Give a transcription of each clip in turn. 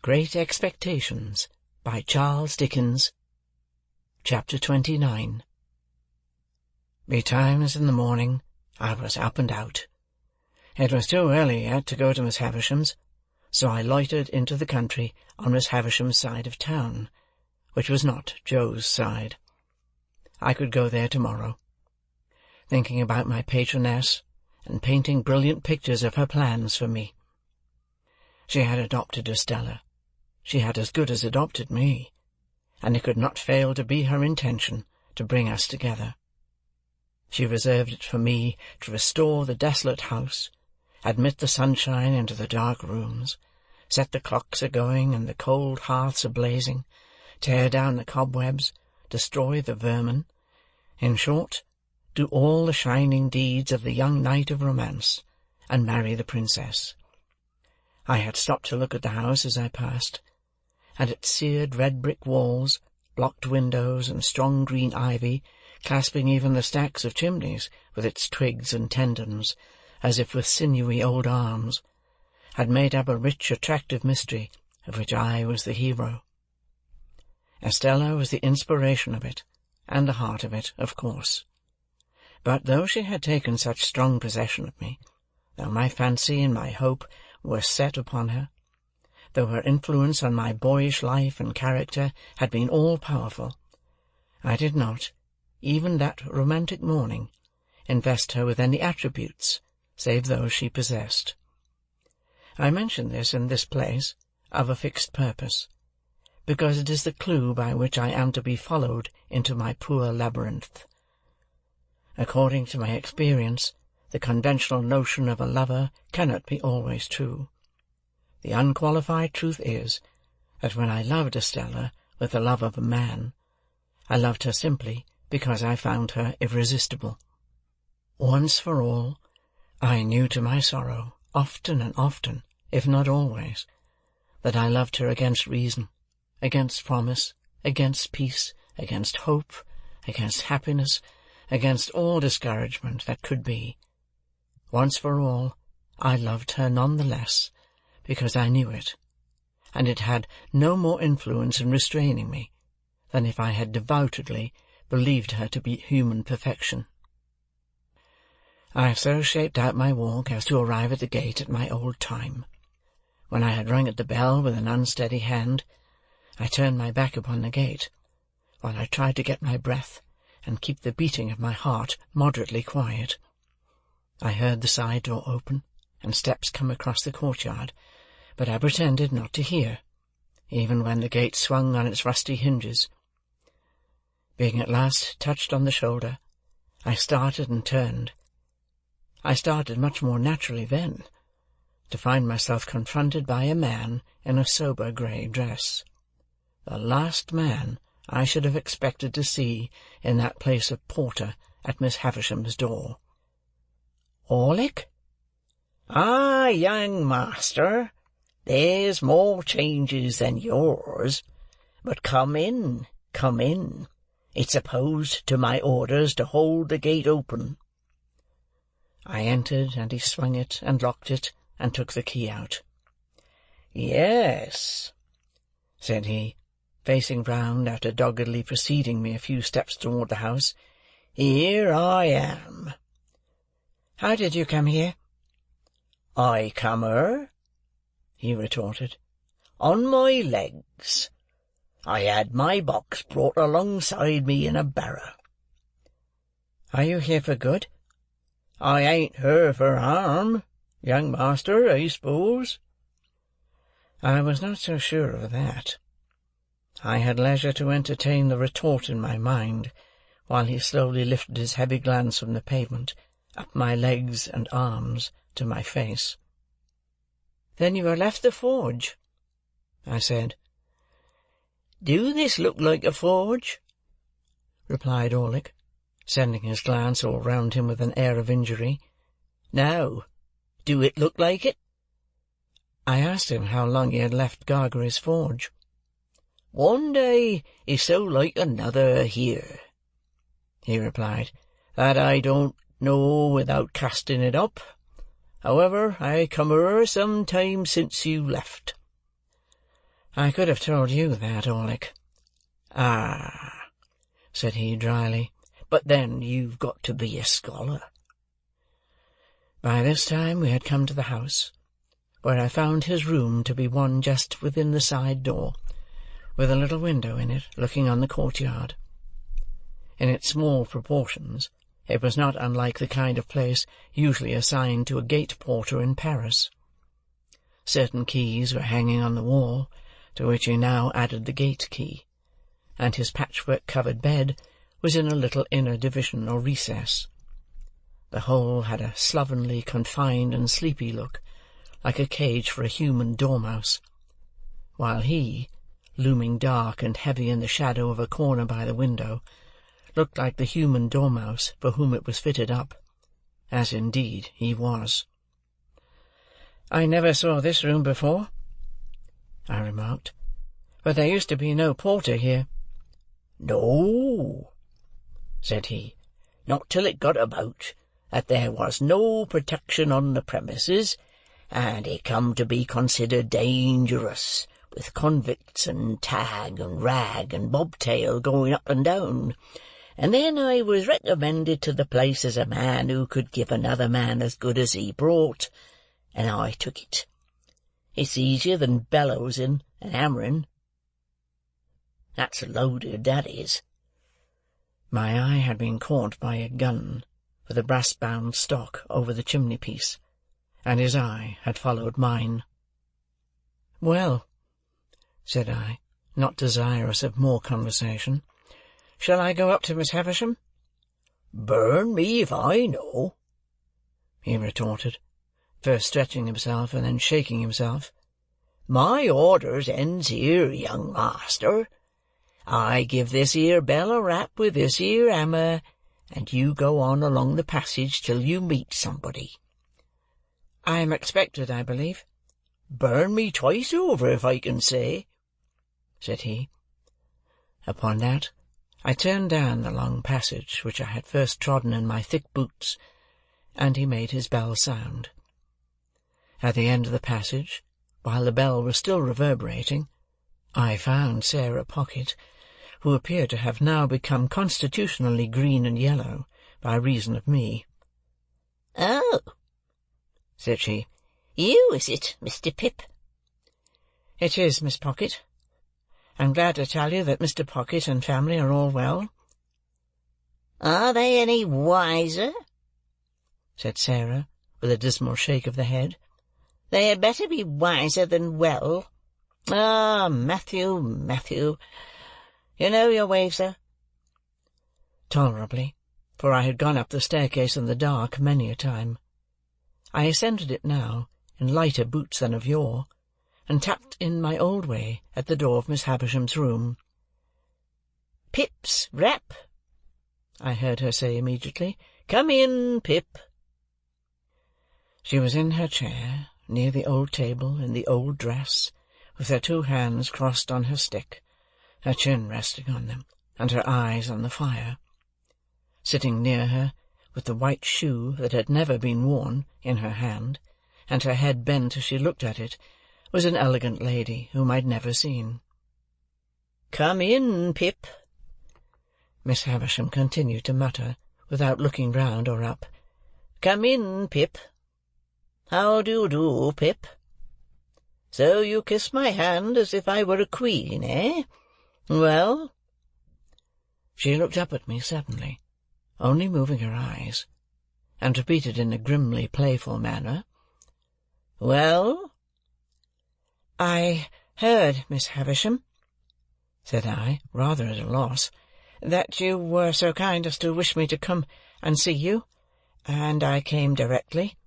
Great Expectations, by Charles Dickens. Chapter 29. Betimes in the morning I was up and out. It was too early yet to go to Miss Havisham's, so I loitered into the country on Miss Havisham's side of town, which was not Joe's side. I could go there tomorrow. Thinking about my patroness, and painting brilliant pictures of her plans for me. She had adopted Estella. She had as good as adopted me, and it could not fail to be her intention to bring us together. She reserved it for me to restore the desolate house, admit the sunshine into the dark rooms, set the clocks a-going and the cold hearths a-blazing, tear down the cobwebs, destroy the vermin, in short, do all the shining deeds of the young knight of romance, and marry the princess. I had stopped to look at the house as I passed, and its seared red-brick walls, blocked windows, and strong green ivy, clasping even the stacks of chimneys with its twigs and tendons, as if with sinewy old arms, had made up a rich, attractive mystery of which I was the hero. Estella was the inspiration of it, and the heart of it, of course. But though she had taken such strong possession of me, though my fancy and my hope were set upon her, though her influence on my boyish life and character had been all-powerful, I did not, even that romantic morning, invest her with any attributes save those she possessed. I mention this in this place, of a fixed purpose, because it is the clue by which I am to be followed into my poor labyrinth. According to my experience, the conventional notion of a lover cannot be always true. The unqualified truth is, that when I loved Estella with the love of a man, I loved her simply because I found her irresistible. Once for all, I knew to my sorrow, often and often, if not always, that I loved her against reason, against promise, against peace, against hope, against happiness, against all discouragement that could be. Once for all, I loved her none the less, because I knew it, and it had no more influence in restraining me than if I had devoutly believed her to be human perfection. I so shaped out my walk as to arrive at the gate at my old time. When I had rung at the bell with an unsteady hand, I turned my back upon the gate, while I tried to get my breath and keep the beating of my heart moderately quiet. I heard the side door open, and steps come across the courtyard, but I pretended not to hear, even when the gate swung on its rusty hinges. Being at last touched on the shoulder, I started and turned. I started much more naturally then, to find myself confronted by a man in a sober grey dress. The last man I should have expected to see in that place of porter at Miss Havisham's door. "Orlick?" "Ah, young master, there's more changes than yours. But come in, come in. It's opposed to my orders to hold the gate open." I entered, and he swung it, and locked it, and took the key out. "Yes," said he, facing round after doggedly preceding me a few steps toward the house, "here I am." "How did you come here?" "I come her," he retorted, "on my legs. I had my box brought alongside me in a barrow." "Are you here for good?" "I ain't here for harm, young master, I suppose." I was not so sure of that. I had leisure to entertain the retort in my mind, while he slowly lifted his heavy glance from the pavement, up my legs and arms, to my face. "Then you have left the forge?" I said. "Do this look like a forge?" replied Orlick, sending his glance all round him with an air of injury. "Now, do it look like it?" I asked him how long he had left Gargery's forge. "One day is so like another here," he replied, "that I don't know without casting it up. However, I come here some time since you left." I could have told you that, Orlick." "Ah," said he dryly. "but then you've got to be a scholar." By this time we had come to the house, where I found his room to be one just within the side door, with a little window in it looking on the courtyard. In its small proportions, it was not unlike the kind of place usually assigned to a gate porter in Paris. Certain keys were hanging on the wall, to which he now added the gate key, and his patchwork-covered bed was in a little inner division or recess. The whole had a slovenly, confined, and sleepy look, like a cage for a human dormouse, while he, looming dark and heavy in the shadow of a corner by the window, looked like the human dormouse for whom it was fitted up, as indeed he was. "I never saw this room before," I remarked, "but there used to be no porter here." "No," said he, "not till it got about that there was no protection on the premises, and it come to be considered dangerous, with convicts and tag and rag and bobtail going up and down. And then I was recommended to the place as a man who could give another man as good as he brought, and I took it. It's easier than bellowsing and hammering. That's loaded, that is." My eye had been caught by a gun with a brass-bound stock over the chimney-piece, and his eye had followed mine. "Well," said I, not desirous of more conversation, "shall I go up to Miss Havisham?" "Burn me if I know," he retorted, first stretching himself and then shaking himself. "My orders ends here, young master. I give this here bell a rap with this here hammer, and you go on along the passage till you meet somebody." "I am expected, I believe." "Burn me twice over if I can say," said he. Upon that, I turned down the long passage which I had first trodden in my thick boots, and he made his bell sound. At the end of the passage, while the bell was still reverberating, I found Sarah Pocket, who appeared to have now become constitutionally green and yellow by reason of me. "Oh," said she. "You, is it, Mr. Pip?" "It is, Miss Pocket. I'm glad to tell you that Mr. Pocket and family are all well." "Are they any wiser?" said Sarah, with a dismal shake of the head. "They had better be wiser than well. Ah, Matthew, Matthew, you know your way, sir?" Tolerably, for I had gone up the staircase in the dark many a time. I ascended it now, in lighter boots than of yore, and tapped in my old way at the door of Miss Havisham's room. "Pip's rap," I heard her say immediately. "Come in, Pip." She was in her chair, near the old table, in the old dress, with her two hands crossed on her stick, her chin resting on them, and her eyes on the fire. Sitting near her, with the white shoe that had never been worn, in her hand, and her head bent as she looked at it, was an elegant lady whom I had never seen. "Come in, Pip," Miss Havisham continued to mutter, without looking round or up. "Come in, Pip. How do you do, Pip? So you kiss my hand as if I were a queen, eh? Well?" She looked up at me suddenly, only moving her eyes, and repeated in a grimly playful manner, "Well?" "I heard, Miss Havisham," said I, rather at a loss, "that you were so kind as to wish me to come and see you, and I came directly."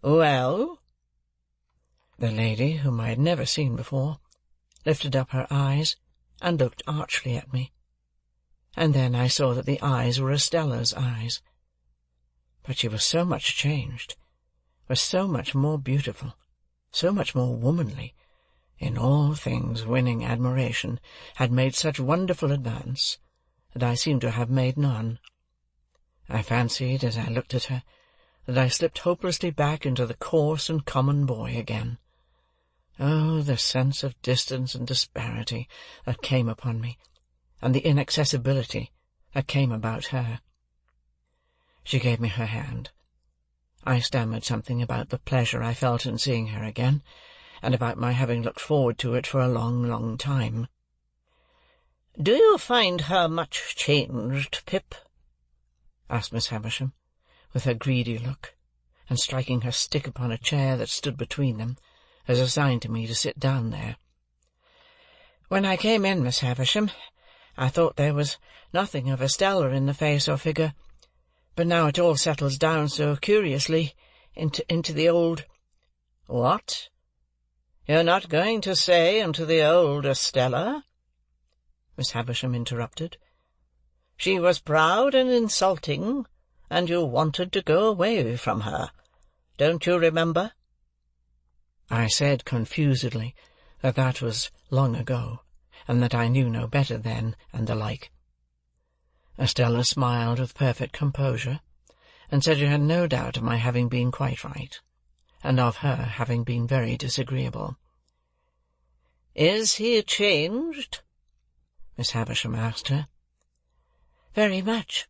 "Well?" The lady, whom I had never seen before, lifted up her eyes and looked archly at me, and then I saw that the eyes were Estella's eyes. But she was so much changed, was so much more beautiful, so much more womanly, in all things winning admiration, had made such wonderful advance, that I seemed to have made none. I fancied, as I looked at her, that I slipped hopelessly back into the coarse and common boy again, Oh, the sense of distance and disparity that came upon me, and the inaccessibility that came about her. She gave me her hand. I stammered something about the pleasure I felt in seeing her again, and about my having looked forward to it for a long, long time. "Do you find her much changed, Pip?" asked Miss Havisham, with her greedy look, and striking her stick upon a chair that stood between them, as a sign to me to sit down there. "When I came in, Miss Havisham, I thought there was nothing of Estella in the face or figure, but now it all settles down so curiously into the old—" "What? You're not going to say into the old Estella?" Miss Havisham interrupted. "She was proud and insulting, and you wanted to go away from her. Don't you remember?" I said confusedly that was long ago, and that I knew no better then, and the like. Estella smiled with perfect composure, and said she had no doubt of my having been quite right, and of her having been very disagreeable. "Is he changed?" Miss Havisham asked her. "Very much,"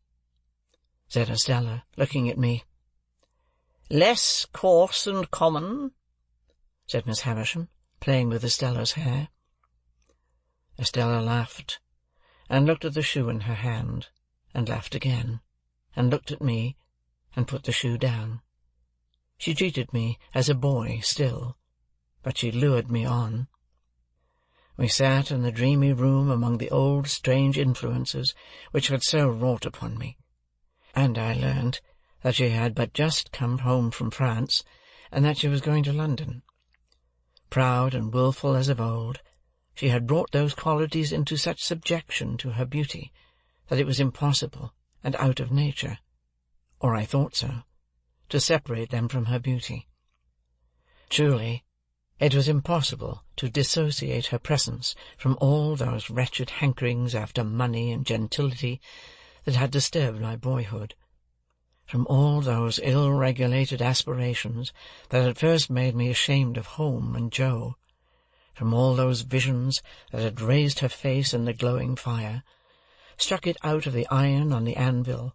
said Estella, looking at me. "Less coarse and common?" said Miss Havisham, playing with Estella's hair. Estella laughed, and looked at the shoe in her hand, and laughed again, and looked at me, and put the shoe down. She treated me as a boy still, but she lured me on. We sat in the dreamy room among the old strange influences which had so wrought upon me, and I learned that she had but just come home from France, and that she was going to London. Proud and wilful as of old, she had brought those qualities into such subjection to her beauty that it was impossible and out of nature, or I thought so, to separate them from her beauty. Truly, it was impossible to dissociate her presence from all those wretched hankerings after money and gentility that had disturbed my boyhood, from all those ill-regulated aspirations that had first made me ashamed of home and Joe, from all those visions that had raised her face in the glowing fire, struck it out of the iron on the anvil,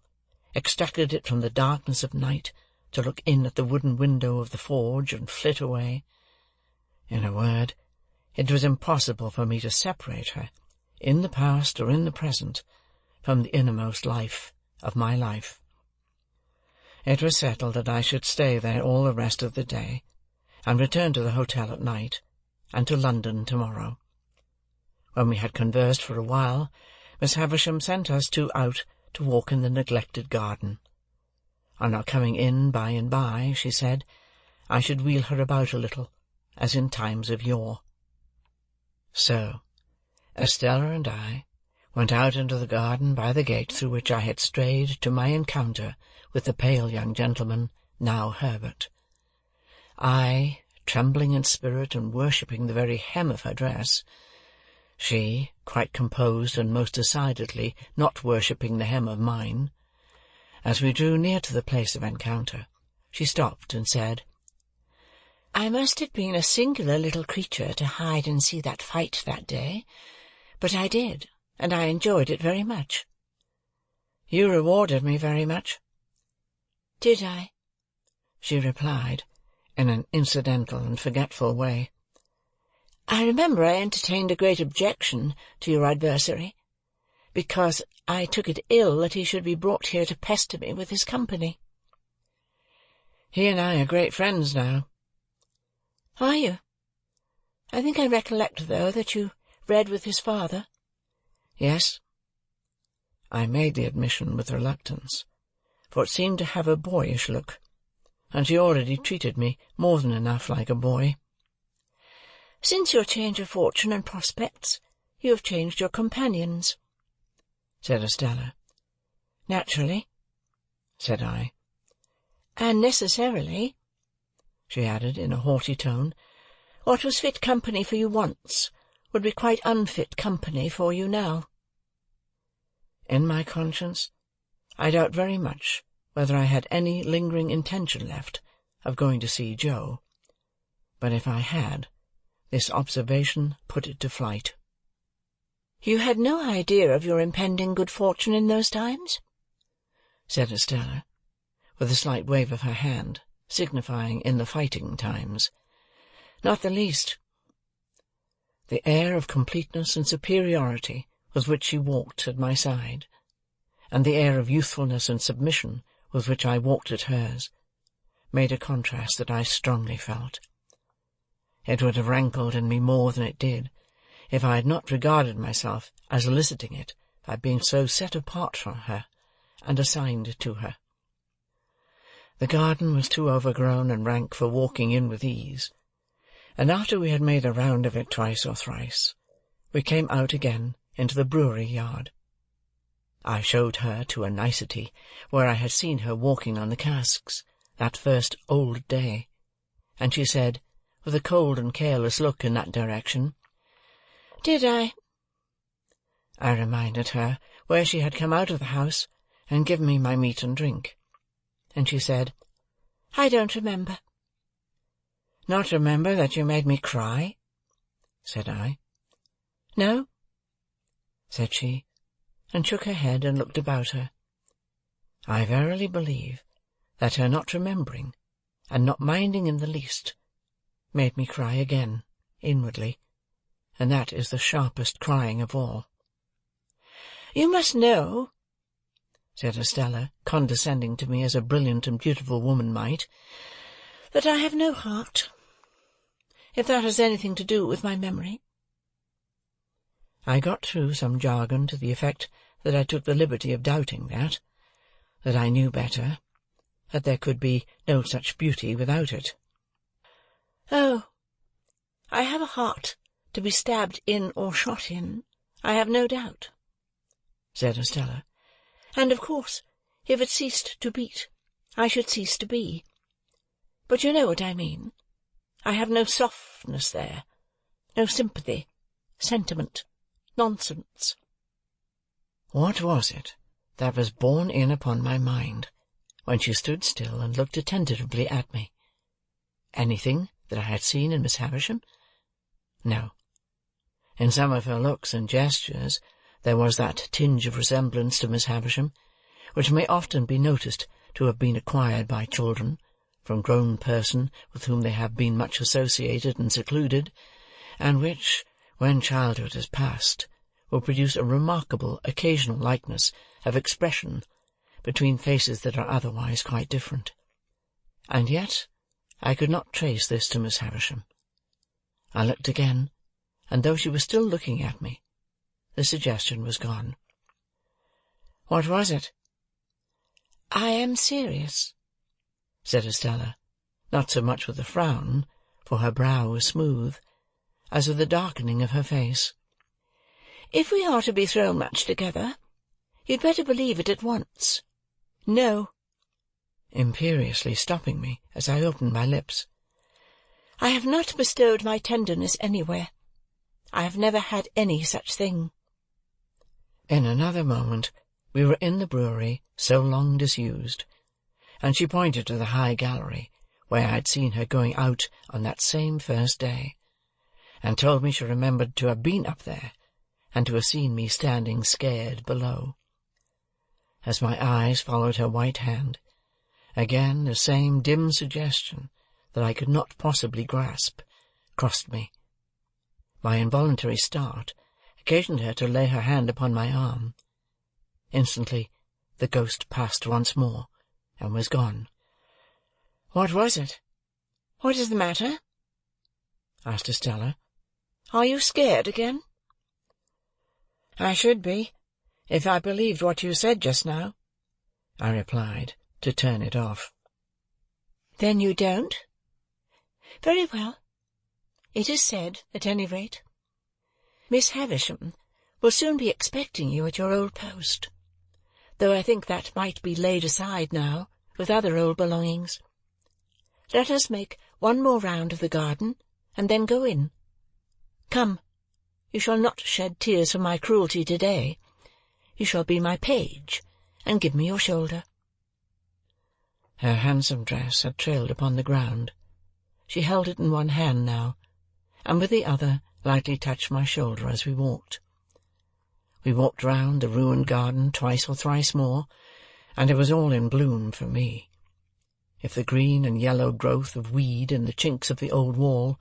extracted it from the darkness of night to look in at the wooden window of the forge and flit away. In a word, it was impossible for me to separate her, in the past or in the present, from the innermost life of my life. It was settled that I should stay there all the rest of the day, and return to the hotel at night, and to London tomorrow. When we had conversed for a while, Miss Havisham sent us two out to walk in the neglected garden. On our coming in by and by, she said, I should wheel her about a little, as in times of yore. So, Estella and I went out into the garden by the gate through which I had strayed to my encounter with the pale young gentleman, now Herbert. I, trembling in spirit and worshipping the very hem of her dress; she, quite composed and most decidedly not worshipping the hem of mine. As we drew near to the place of encounter, she stopped and said, "I must have been a singular little creature to hide and see that fight that day, but I did, and I enjoyed it very much." "You rewarded me very much." "Did I?" she replied, in an incidental and forgetful way. "I remember I entertained a great objection to your adversary, because I took it ill that he should be brought here to pester me with his company." "He and I are great friends now." "Are you? I think I recollect, though, that you read with his father." "Yes." I made the admission with reluctance, for it seemed to have a boyish look, and she already treated me more than enough like a boy. "Since your change of fortune and prospects, you have changed your companions," said Estella. "Naturally," said I. "And necessarily," she added in a haughty tone. "What was fit company for you once would be quite unfit company for you now." In my conscience, I doubt very much whether I had any lingering intention left of going to see Joe, but if I had, This observation put it to flight. "You had no idea of your impending good fortune in those times?" said Estella, with a slight wave of her hand, signifying in the fighting times. "Not the least." The air of completeness and superiority with which she walked at my side, and the air of youthfulness and submission with which I walked at hers, made a contrast that I strongly felt. It would have rankled in me more than it did, if I had not regarded myself as eliciting it by being so set apart from her and assigned to her. The garden was too overgrown and rank for walking in with ease, and after we had made a round of it twice or thrice, we came out again into the brewery yard. I showed her to a nicety where I had seen her walking on the casks that first old day, and she said, with a cold and careless look in that direction, "Did I?" I reminded her where she had come out of the house and given me my meat and drink, and she said, "I don't remember." "Not remember that you made me cry?" said I. "No," said she, and shook her head and looked about her. I verily believe that her not remembering, and not minding in the least, made me cry again, inwardly, and that is the sharpest crying of all. "You must know," said Estella, condescending to me as a brilliant and beautiful woman might, "that I have no heart, if that has anything to do with my memory." I got through some jargon to the effect that I took the liberty of doubting that I knew better, that there could be no such beauty without it. "Oh, I have a heart to be stabbed in or shot in, I have no doubt," said Estella, "and of course, if it ceased to beat, I should cease to be. But you know what I mean. I have no softness there, no sympathy, sentiment, nonsense." What was it that was borne in upon my mind when she stood still and looked attentively at me? Anything that I had seen in Miss Havisham? No. In some of her looks and gestures there was that tinge of resemblance to Miss Havisham, which may often be noticed to have been acquired by children, from grown persons with whom they have been much associated and secluded, and which, when childhood has passed, will produce a remarkable occasional likeness of expression between faces that are otherwise quite different. And yet I could not trace this to Miss Havisham. I looked again, and though she was still looking at me, the suggestion was gone. What was it? "I am serious," said Estella, not so much with a frown, for her brow was smooth, as with a darkening of her face. "If we are to be thrown much together, you'd better believe it at once. No," imperiously stopping me as I opened my lips, "I have not bestowed my tenderness anywhere. I have never had any such thing." In another moment we were in the brewery so long disused, and she pointed to the high gallery where I had seen her going out on that same first day, and told me she remembered to have been up there, and to have seen me standing scared below. As my eyes followed her white hand, again the same dim suggestion that I could not possibly grasp crossed me. My involuntary start occasioned her to lay her hand upon my arm. Instantly the ghost passed once more, and was gone. "What was it? "What is the matter?" asked Estella. "Are you scared again?" "I should be, if I believed what you said just now," I replied, to turn it off. "Then you don't? Very well. It is said, at any rate. Miss Havisham will soon be expecting you at your old post, though I think that might be laid aside now with other old belongings. Let us make one more round of the garden, and then go in. Come, you shall not shed tears for my cruelty to-day. You shall be my page, and give me your shoulder." Her handsome dress had trailed upon the ground. She held it in one hand now, and with the other lightly touched my shoulder as we walked. We walked round the ruined garden twice or thrice more, and it was all in bloom for me. If the green and yellow growth of weed in the chinks of the old wall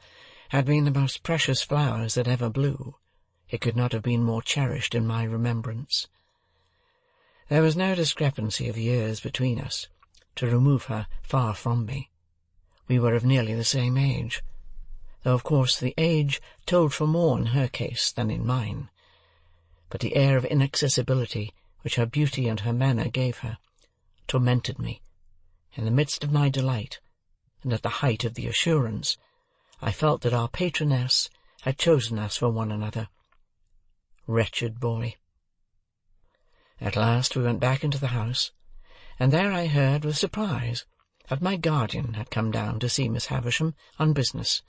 had been the most precious flowers that ever blew, it could not have been more cherished in my remembrance. There was no discrepancy of years between us, to remove her far from me. We were of nearly the same age, though of course the age told for more in her case than in mine. But the air of inaccessibility which her beauty and her manner gave her tormented me. In the midst of my delight, and at the height of the assurance, I felt that our patroness had chosen us for one another. Wretched boy! At last we went back into the house, and there I heard with surprise that my guardian had come down to see Miss Havisham on business,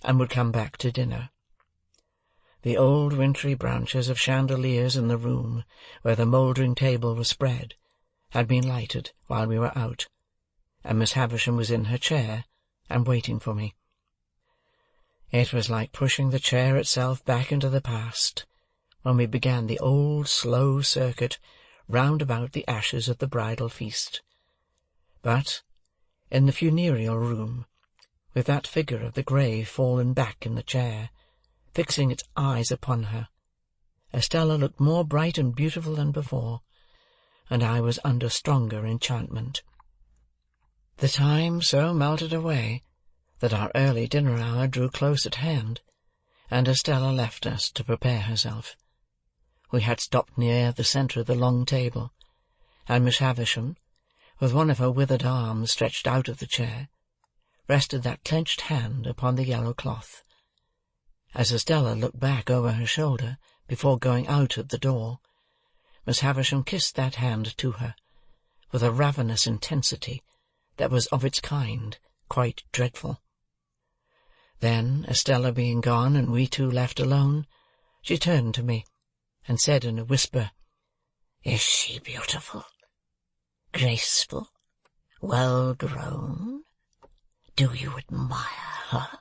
and would come back to dinner. The old wintry branches of chandeliers in the room where the mouldering table was spread had been lighted while we were out, and Miss Havisham was in her chair and waiting for me. It was like pushing the chair itself back into the past, when we began the old slow circuit round about the ashes of the bridal feast. But, in the funereal room, with that figure of the grave fallen back in the chair, fixing its eyes upon her, Estella looked more bright and beautiful than before, and I was under stronger enchantment. The time so melted away that our early dinner hour drew close at hand, and Estella left us to prepare herself. We had stopped near the centre of the long table, and Miss Havisham, with one of her withered arms stretched out of the chair, rested that clenched hand upon the yellow cloth. As Estella looked back over her shoulder before going out at the door, Miss Havisham kissed that hand to her, with a ravenous intensity that was of its kind quite dreadful. Then, Estella being gone and we two left alone, she turned to me, and said in a whisper, "Is she beautiful, graceful, well-grown? Do you admire her?"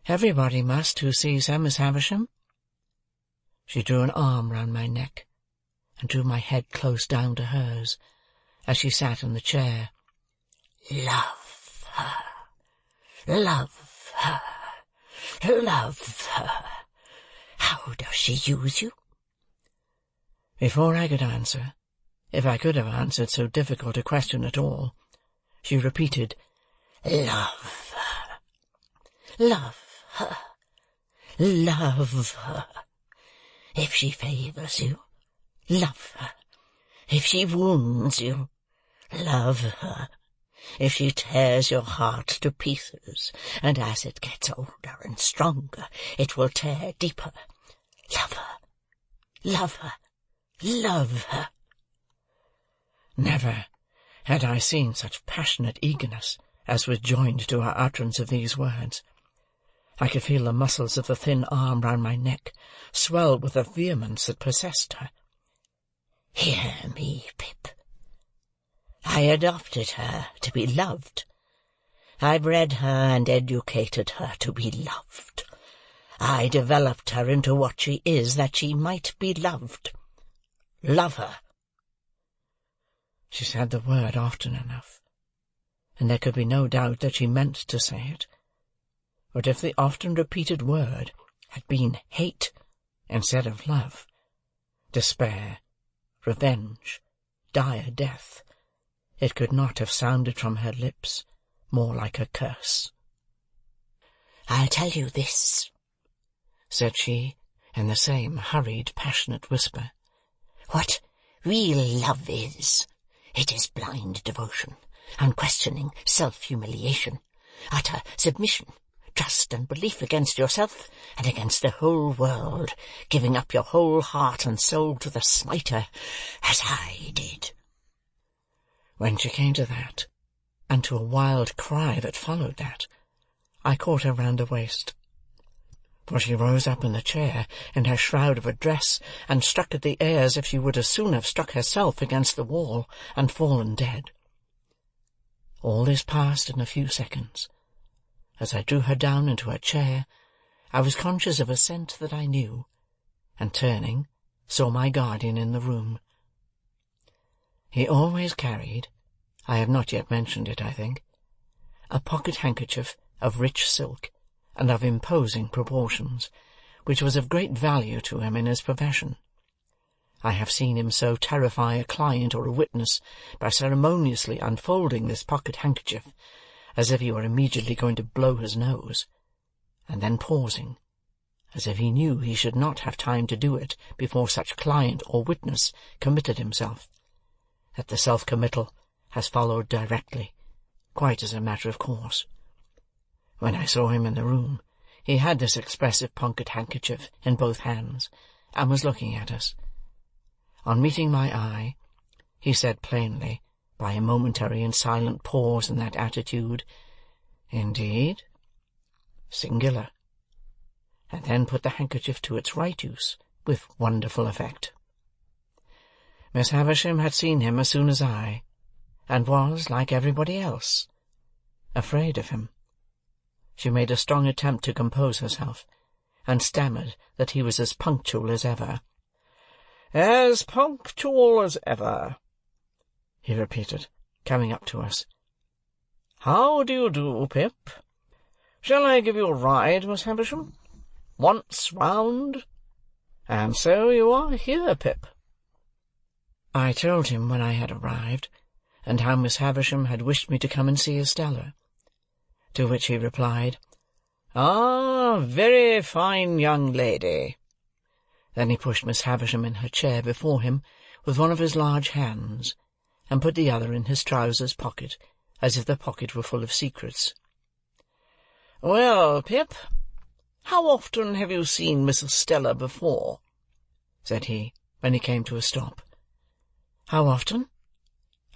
"Everybody must who sees her, Miss Havisham." She drew an arm round my neck, and drew my head close down to hers, as she sat in the chair. "Love her, love her, love her. How does she use you?" Before I could answer, if I could have answered so difficult a question at all, she repeated, "Love her, love her, love her. If she favours you, love her. If she wounds you, love her. If she tears your heart to pieces, and as it gets older and stronger, it will tear deeper, love her, love her, love her." Never had I seen such passionate eagerness as was joined to her utterance of these words. I could feel the muscles of the thin arm round my neck swell with a vehemence that possessed her. "Hear me, Pip. I adopted her to be loved. I bred her and educated her to be loved. I developed her into what she is, that she might be loved. Love her." She said the word often enough, and there could be no doubt that she meant to say it. But if the often repeated word had been hate instead of love, despair, revenge, dire death, it could not have sounded from her lips more like a curse. "I'll tell you this," said she, in the same hurried, passionate whisper. "What real love is, it is blind devotion, unquestioning self-humiliation, utter submission, trust and belief against yourself and against the whole world, giving up your whole heart and soul to the smiter, as I did." When she came to that, and to a wild cry that followed that, I caught her round the waist. For she rose up in the chair, in her shroud of a dress, and struck at the air as if she would as soon have struck herself against the wall, and fallen dead. All this passed in a few seconds, as I drew her down into her chair, I was conscious of a scent that I knew, and turning, saw my guardian in the room. He always carried, I have not yet mentioned it, I think, a pocket-handkerchief of rich silk and of imposing proportions, which was of great value to him in his profession. I have seen him so terrify a client or a witness by ceremoniously unfolding this pocket-handkerchief, as if he were immediately going to blow his nose, and then pausing, as if he knew he should not have time to do it before such client or witness committed himself, that the self-committal has followed directly, quite as a matter of course. When I saw him in the room, he had this expressive pocket-handkerchief in both hands, and was looking at us. On meeting my eye, he said plainly, by a momentary and silent pause in that attitude, "Indeed? Singular," and then put the handkerchief to its right use with wonderful effect. Miss Havisham had seen him as soon as I, and was, like everybody else, afraid of him. She made a strong attempt to compose herself, and stammered that he was as punctual as ever. "As punctual as ever," he repeated, coming up to us. "How do you do, Pip? Shall I give you a ride, Miss Havisham? Once round? And so you are here, Pip." I told him when I had arrived, and how Miss Havisham had wished me to come and see Estella, to which he replied, "Ah, very fine young lady." Then he pushed Miss Havisham in her chair before him with one of his large hands, and put the other in his trousers pocket, as if the pocket were full of secrets. "Well, Pip, how often have you seen Miss Estella before?" said he, when he came to a stop. "How often?"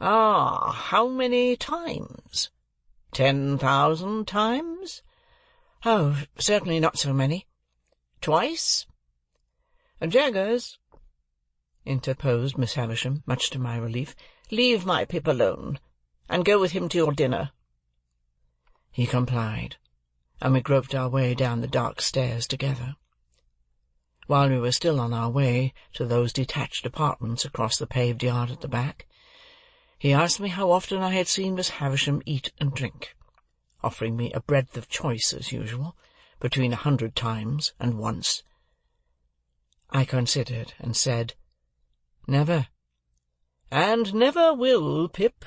"Ah, how many times? 10,000 times?" "Oh, certainly not so many." "Twice?" "Jaggers," interposed Miss Havisham, much to my relief, "leave my Pip alone, and go with him to your dinner." He complied, and we groped our way down the dark stairs together. While we were still on our way to those detached apartments across the paved yard at the back, he asked me how often I had seen Miss Havisham eat and drink, offering me a breadth of choice, as usual, between 100 times and once. I considered, and said, "Never." "And never will, Pip,"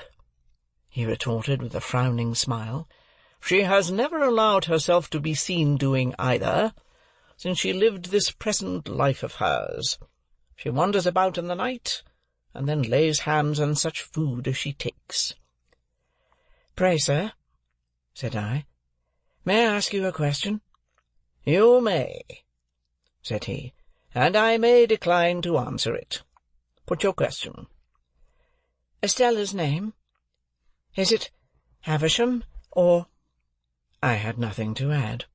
he retorted with a frowning smile. "She has never allowed herself to be seen doing either, since she lived this present life of hers. She wanders about in the night, and then lays hands on such food as she takes." "Pray, sir," said I, "may I ask you a question?" "You may," said he, "and I may decline to answer it. Put your question." "Estella's name? Is it Havisham, or—" I had nothing to add.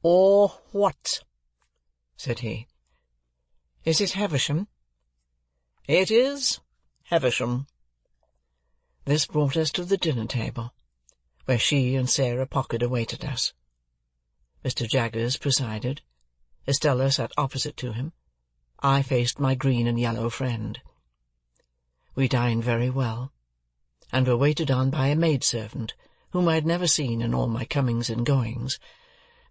"Or what?" said he. "Is it Havisham?" "It is Havisham." This brought us to the dinner-table, where she and Sarah Pocket awaited us. Mr. Jaggers presided. Estella sat opposite to him. I faced my green and yellow friend. We dined very well, and were waited on by a maidservant whom I had never seen in all my comings and goings,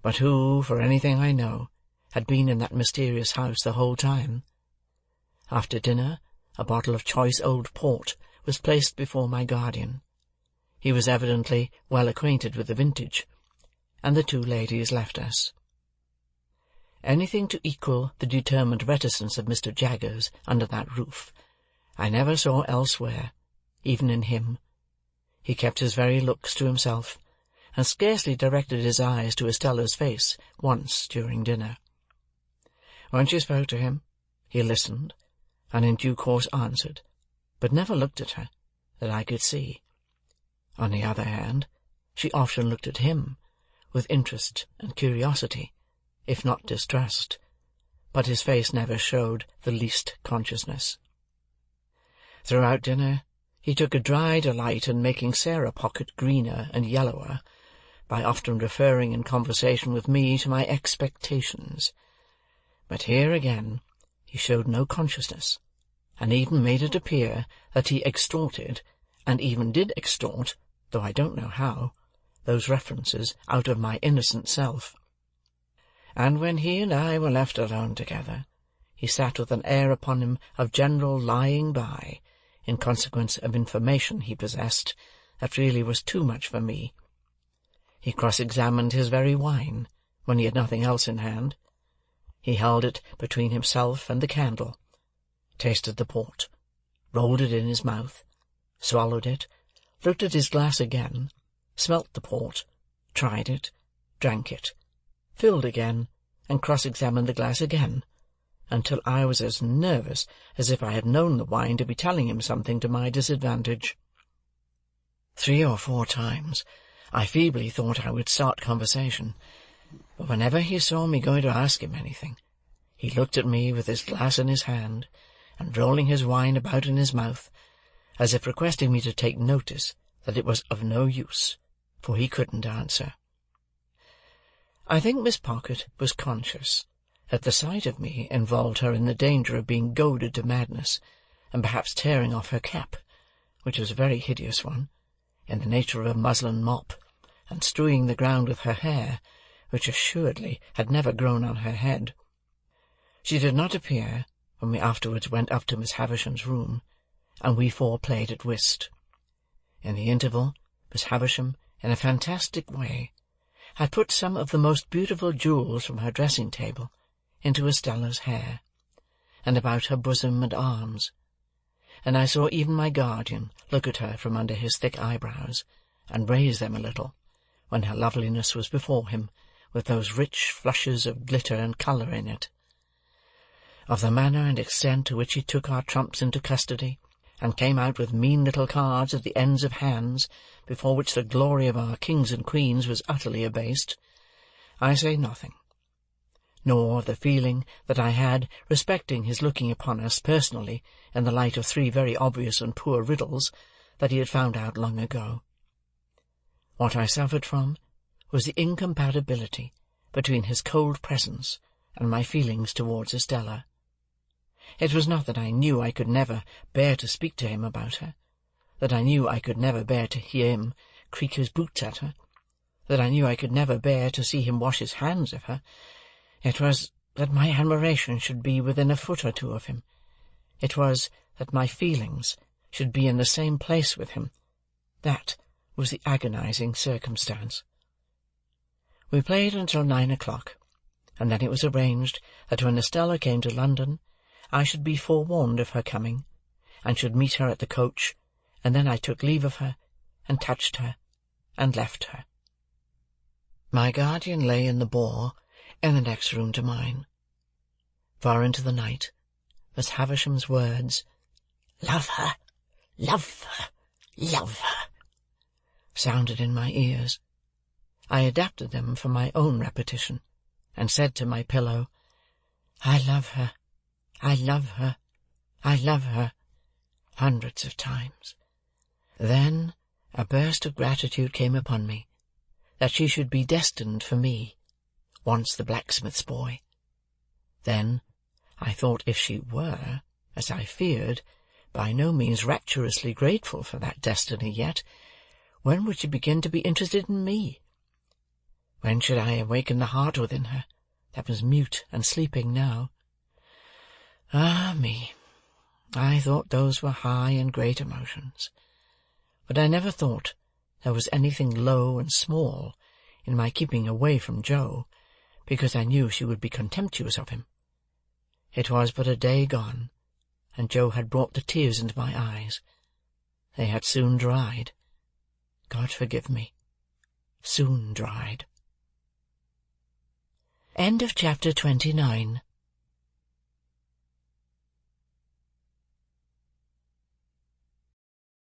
but who, for anything I know, had been in that mysterious house the whole time. After dinner, a bottle of choice old port was placed before my guardian. He was evidently well acquainted with the vintage, and the two ladies left us. Anything to equal the determined reticence of Mr. Jaggers under that roof I never saw elsewhere, even in him. He kept his very looks to himself, and scarcely directed his eyes to Estella's face once during dinner. When she spoke to him, he listened, and in due course answered, but never looked at her, that I could see. On the other hand, she often looked at him, with interest and curiosity, if not distrust, but his face never showed the least consciousness. Throughout dinner he took a dry delight in making Sarah Pocket greener and yellower, by often referring in conversation with me to my expectations. But here again he showed no consciousness, and even made it appear that he extorted, and even did extort, though I don't know how, those references out of my innocent self. And when he and I were left alone together, he sat with an air upon him of general lying by, in consequence of information he possessed, that really was too much for me. He cross-examined his very wine, when he had nothing else in hand. He held it between himself and the candle, tasted the port, rolled it in his mouth, swallowed it, looked at his glass again, smelt the port, tried it, drank it, filled again, and cross-examined the glass again, until I was as nervous as if I had known the wine to be telling him something to my disadvantage. 3 or 4 times I feebly thought I would start conversation, but whenever he saw me going to ask him anything, he looked at me with his glass in his hand, and rolling his wine about in his mouth, as if requesting me to take notice that it was of no use, for he couldn't answer. I think Miss Pocket was conscious that the sight of me involved her in the danger of being goaded to madness, and perhaps tearing off her cap, which was a very hideous one, in the nature of a muslin mop, and strewing the ground with her hair, which assuredly had never grown on her head. She did not appear when we afterwards went up to Miss Havisham's room, and we 4 played at whist. In the interval, Miss Havisham, in a fantastic way, had put some of the most beautiful jewels from her dressing-table into Estella's hair, and about her bosom and arms, and I saw even my guardian look at her from under his thick eyebrows, and raise them a little, when her loveliness was before him, with those rich flushes of glitter and colour in it. Of the manner and extent to which he took our trumps into custody, and came out with mean little cards at the ends of hands, before which the glory of our kings and queens was utterly abased, I say nothing, nor of the feeling that I had respecting his looking upon us personally in the light of 3 very obvious and poor riddles that he had found out long ago. What I suffered from was the incompatibility between his cold presence and my feelings towards Estella. It was not that I knew I could never bear to speak to him about her, that I knew I could never bear to hear him creak his boots at her, that I knew I could never bear to see him wash his hands of her. It was that my admiration should be within a foot or 2 of him. It was that my feelings should be in the same place with him. That was the agonizing circumstance. We played until 9 o'clock, and then it was arranged that when Estella came to London, I should be forewarned of her coming, and should meet her at the coach, and then I took leave of her, and touched her, and left her. My guardian lay in the boar, in the next room to mine. Far into the night, Miss Havisham's words, "Love her, love her, love her," sounded in my ears. I adapted them for my own repetition, and said to my pillow, "I love her, I love her, I love her," hundreds of times. Then a burst of gratitude came upon me, that she should be destined for me, once the blacksmith's boy. Then I thought if she were, as I feared, by no means rapturously grateful for that destiny yet, when would she begin to be interested in me? When should I awaken the heart within her, that was mute and sleeping now? Ah me! I thought those were high and great emotions, but I never thought there was anything low and small in my keeping away from Joe, because I knew she would be contemptuous of him. It was but a day gone, and Joe had brought the tears into my eyes. They had soon dried. God forgive me, soon dried. End of chapter 29.